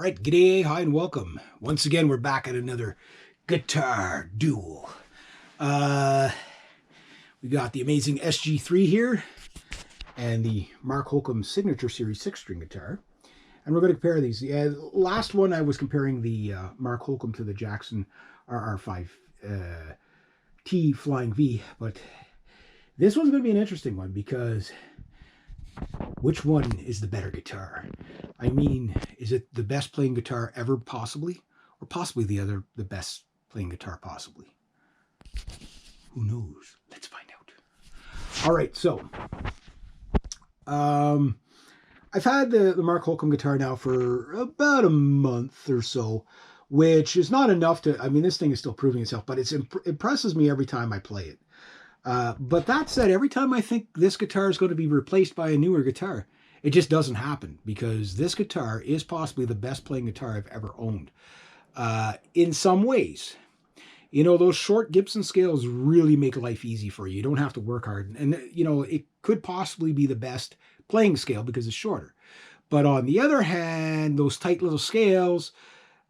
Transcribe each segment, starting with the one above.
All right, g'day, hi, and welcome. Once again, we're back at another guitar duel. We got the amazing SG3 here and the Mark Holcomb Signature Series 6-string guitar. And we're going to compare these. Last one, I was comparing the Mark Holcomb to the Jackson RR5 T Flying V, but this one's going to be an interesting one because which one is the better guitar? I mean, is it the best playing guitar ever possibly? Or possibly the best playing guitar possibly? Who knows? Let's find out. All right, so I've had the Mark Holcomb guitar now for about a month or so, which is not enough to, I mean, this thing is still proving itself, but it impresses me every time I play it. But that said, every time I think this guitar is going to be replaced by a newer guitar, it just doesn't happen because this guitar is possibly the best playing guitar I've ever owned. In some ways, you know, those short Gibson scales really make life easy for you. You don't have to work hard. And, you know, it could possibly be the best playing scale because it's shorter. But on the other hand, those tight little scales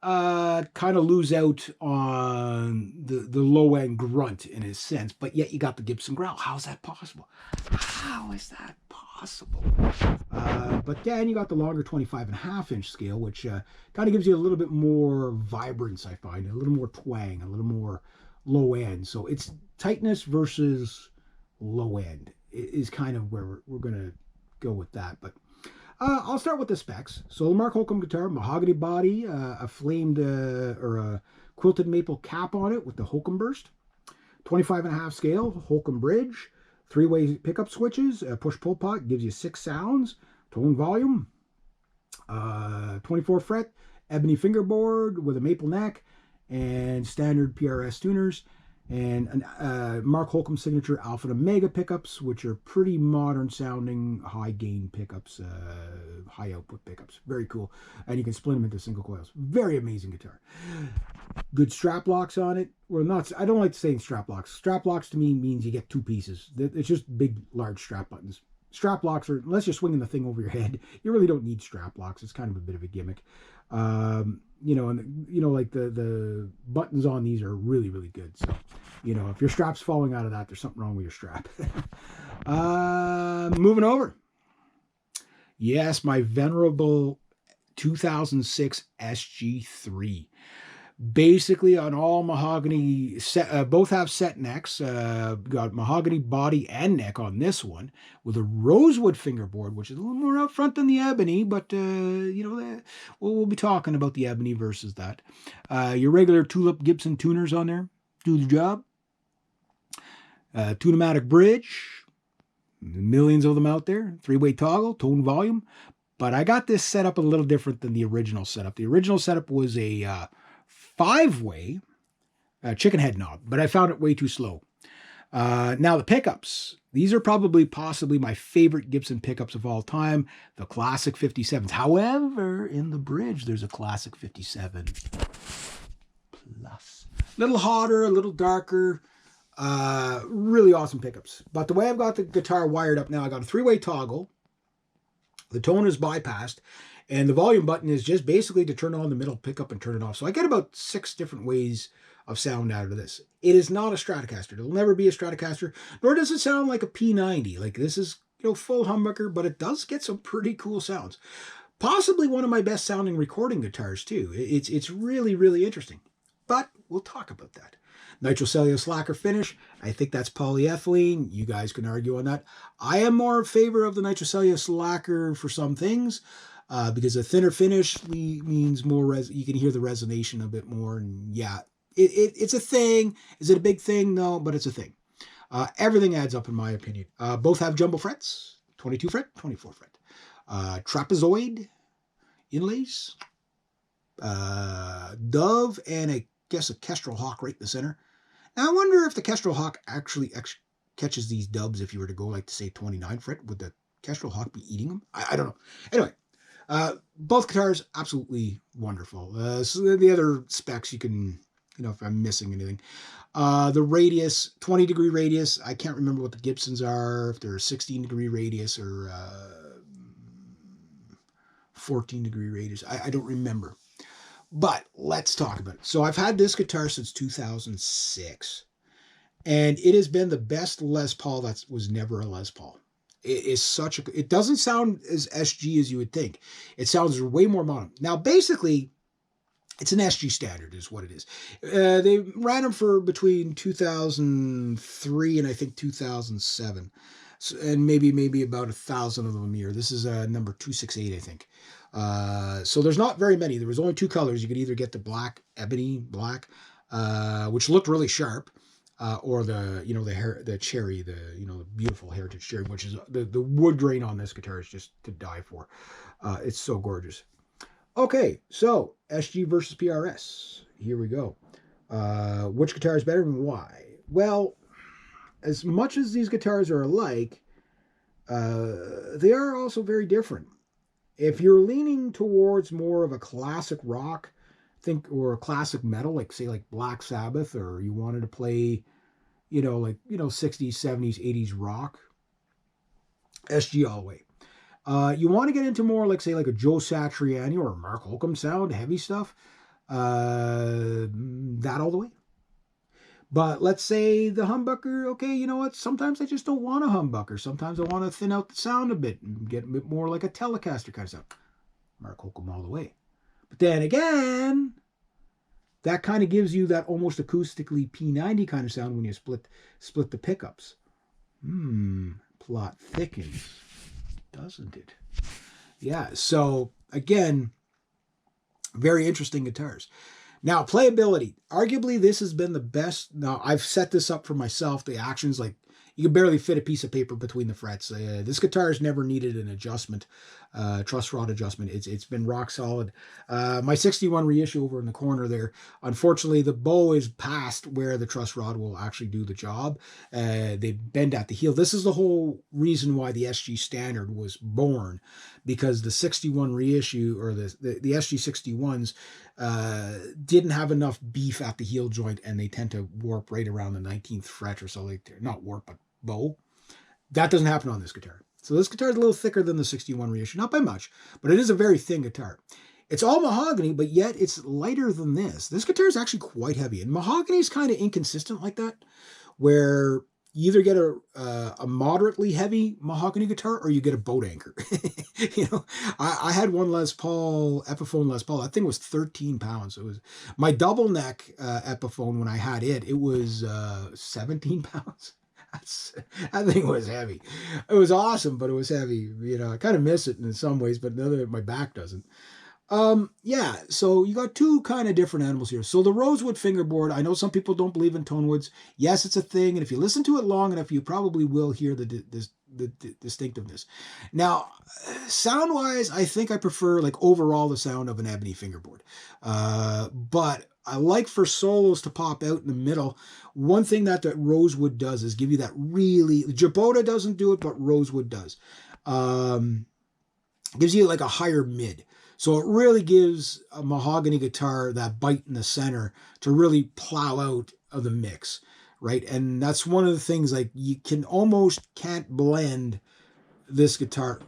kind of lose out on the low end grunt in a sense, but yet you got the Gibson growl. How's that possible? How is that possible? But then you got the longer 25.5-inch scale, which kind of gives you a little bit more vibrance, I find, a little more twang, a little more low end. So it's tightness versus low end is kind of where we're going to go with that. But I'll start with the specs. So the Mark Holcomb guitar, mahogany body, a flamed or a quilted maple cap on it with the Holcomb burst, 25.5 scale, Holcomb bridge, 3-way pickup switches, push-pull pot, gives you 6 sounds, tone volume, 24 fret, ebony fingerboard with a maple neck, and standard PRS tuners, and Mark Holcomb signature Alpha and Omega pickups, which are pretty modern sounding high gain pickups, high output pickups. Very cool. And you can split them into single coils. Very amazing guitar. Good strap locks on it. Well, not, I don't like saying strap locks. Strap locks to me means you get 2 pieces. It's just big, large strap buttons. Strap locks are, unless you're swinging the thing over your head, you really don't need strap locks. It's kind of a bit of a gimmick. You know, and you know, like the buttons on these are really, really good. So, you know, if your strap's falling out of that, there's something wrong with your strap. Moving over. Yes, my venerable 2006 SG3. Basically on all mahogany, both have set necks. Got mahogany body and neck on this one with a rosewood fingerboard, which is a little more up front than the ebony, but you know, we'll be talking about the ebony versus that. Your regular tulip Gibson tuners on there do the job. Tune-o-matic bridge, millions of them out there. 3-way toggle, tone volume. But I got this set up a little different than the original setup. The original setup was a 5-way chicken head knob, but I found it way too slow. Now the pickups, these are possibly my favorite Gibson pickups of all time, the classic 57s. However, in the bridge, there's a classic 57 plus. A little hotter, a little darker, really awesome pickups. But the way I've got the guitar wired up now, I got a 3-way toggle. The tone is bypassed. And the volume button is just basically to turn on the middle pickup and turn it off. So I get about 6 different ways of sound out of this. It is not a Stratocaster. It'll never be a Stratocaster, nor does it sound like a P90. Like this is, you know, full humbucker, but it does get some pretty cool sounds. Possibly one of my best sounding recording guitars too. It's really, really interesting. But we'll talk about that. Nitrocellulose lacquer finish. I think that's polyethylene. You guys can argue on that. I am more in favor of the nitrocellulose lacquer for some things. Because a thinner finish means more, you can hear the resonation a bit more. And yeah, it's a thing. Is it a big thing? No, but it's a thing. Everything adds up in my opinion. Both have jumbo frets, 22 fret, 24 fret. Trapezoid inlays. Dove and I guess a Kestrel Hawk right in the center. Now I wonder if the Kestrel Hawk actually catches these dubs if you were to go like to say 29 fret. Would the Kestrel Hawk be eating them? I don't know. Anyway. Both guitars, absolutely wonderful. So the other specs you can, you know, if I'm missing anything. The radius, 20-degree radius. I can't remember what the Gibsons are, if they're a 16-degree radius or 14-degree radius. I don't remember. But let's talk about it. So I've had this guitar since 2006. And it has been the best Les Paul that was never a Les Paul. It is such a... It doesn't sound as SG as you would think. It sounds way more modern. Now, basically, it's an SG standard is what it is. They ran them for between 2003 and I think 2007. So, and maybe about 1,000 of them a year. This is number 268, I think. So there's not very many. There was only two colors. You could either get the black, ebony black, which looked really sharp, or the cherry, the beautiful heritage cherry, which is the wood grain on this guitar is just to die for. It's so gorgeous. Okay, so SG versus PRS. Here we go. Which guitar is better and why? Well, as much as these guitars are alike, they are also very different. If you're leaning towards more of a classic rock, or a classic metal, like Black Sabbath, or you wanted to play, 60s, 70s, 80s rock, SG all the way. You want to get into more like a Joe Satriani or a Mark Holcomb sound, heavy stuff, that all the way. But let's say the humbucker, okay, you know what? Sometimes I just don't want a humbucker. Sometimes I want to thin out the sound a bit and get a bit more like a Telecaster kind of sound. Mark Holcomb all the way. But then again, that kind of gives you that almost acoustically P90 kind of sound when you split the pickups. Plot thickens, doesn't it? Yeah, so again, very interesting guitars. Now, playability. Arguably, this has been the best. Now, I've set this up for myself. The actions, you can barely fit a piece of paper between the frets. This guitar has never needed an adjustment, truss rod adjustment. It's been rock solid. My 61 reissue over in the corner there, unfortunately, the bow is past where the truss rod will actually do the job. They bend at the heel. This is the whole reason why the SG Standard was born, because the 61 reissue, or the SG 61s, didn't have enough beef at the heel joint, and they tend to warp right around the 19th fret or so. Not warp, but bow. That doesn't happen on this guitar. So this guitar is a little thicker than the 61 reissue, not by much, but it is a very thin guitar. It's all mahogany, but yet it's lighter than this. This guitar is actually quite heavy, and mahogany is kind of inconsistent like that, where you either get a moderately heavy mahogany guitar or you get a boat anchor. I had one Les Paul, Epiphone Les Paul. That thing was 13 pounds. It was my double neck Epiphone. When I had it was 17 pounds. That thing was heavy. It was awesome, but it was heavy. I kind of miss it in some ways, but my back doesn't. Yeah, so you got two kind of different animals here. So the rosewood fingerboard, I know some people don't believe in tone woods. Yes, it's a thing, and if you listen to it long enough, you probably will hear the distinctiveness. Now, sound-wise, I think I prefer, overall, the sound of an ebony fingerboard. But I like for solos to pop out in the middle. One thing that rosewood does is give you that really... Jabota doesn't do it, but rosewood does. Gives you a higher mid. So it really gives a mahogany guitar that bite in the center to really plow out of the mix, right? And that's one of the things, you can't blend this guitar.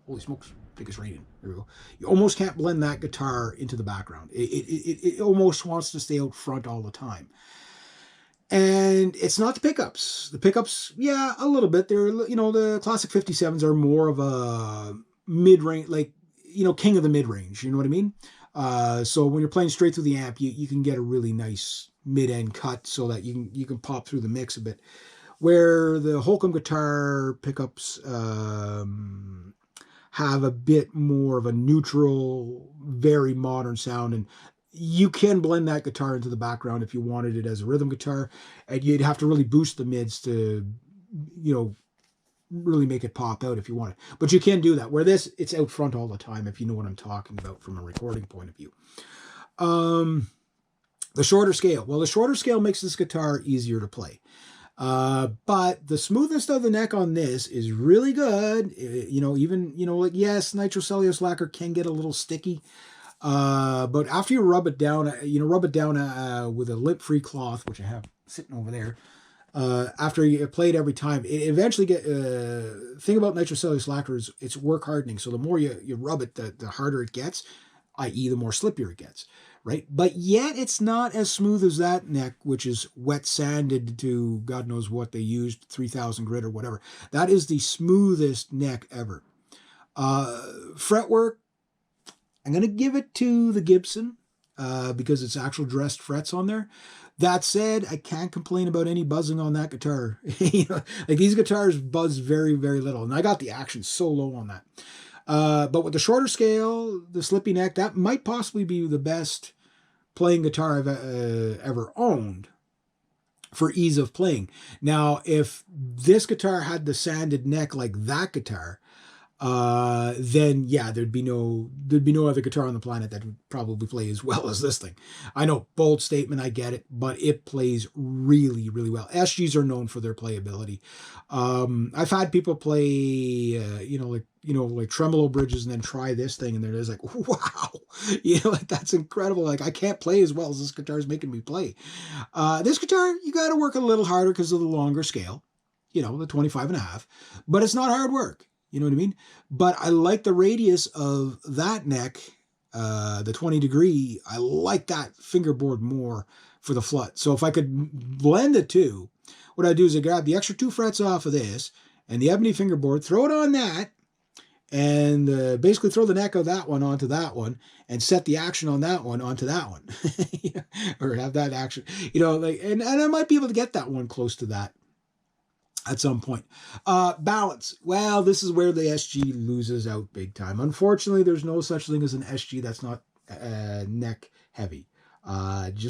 Holy smokes, biggest rating. There we go. You almost can't blend that guitar into the background. It almost wants to stay out front all the time. And it's not the pickups. The pickups, yeah, a little bit. They're, the classic 57s are more of a mid-range, king of the mid-range, you know what I mean? So when you're playing straight through the amp, you can get a really nice mid-end cut so that you can pop through the mix a bit. Where the Holcomb guitar pickups have a bit more of a neutral, very modern sound, and you can blend that guitar into the background if you wanted it as a rhythm guitar, and you'd have to really boost the mids to, really make it pop out if you want it. But you can do that. Where it's out front all the time, if you know what I'm talking about from a recording point of view. The shorter scale. Well, the shorter scale makes this guitar easier to play. But the smoothness of the neck on this is really good. Yes, nitrocellulose lacquer can get a little sticky. But after you rub it down, with a lip-free cloth, which I have sitting over there, after you play it every time, it eventually get. Thing about nitrocellulose lacquer is it's work hardening. So the more you rub it, the harder it gets, i.e., the more slippier it gets, right? But yet it's not as smooth as that neck, which is wet sanded to God knows what they used, 3000 grit or whatever. That is the smoothest neck ever. Fretwork, I'm going to give it to the Gibson because it's actual dressed frets on there. That said, I can't complain about any buzzing on that guitar. Like these guitars buzz very, very little. And I got the action so low on that. But with the shorter scale, the slippy neck, that might possibly be the best playing guitar I've ever owned for ease of playing. Now, if this guitar had the sanded neck like that guitar, then yeah, there'd be no other guitar on the planet that would probably play as well as this thing. I know, bold statement, I get it, but it plays really, really well. SGs are known for their playability. I've had people play, like tremolo bridges and then try this thing, and they're just like, wow, like that's incredible. Like I can't play as well as this guitar is making me play. This guitar, you got to work a little harder because of the longer scale, the 25.5, but it's not hard work. You know what I mean? But I like the radius of that neck, the 20 degree. I like that fingerboard more for the flut. So if I could blend the two, what I do is I grab the extra 2 frets off of this and the ebony fingerboard, throw it on that, and basically throw the neck of that one onto that one and set the action on that one onto that one. Or have that action, and I might be able to get that one close to that at some point. Balance. Well, this is where the SG loses out big time. Unfortunately, there's no such thing as an SG that's not neck heavy. Just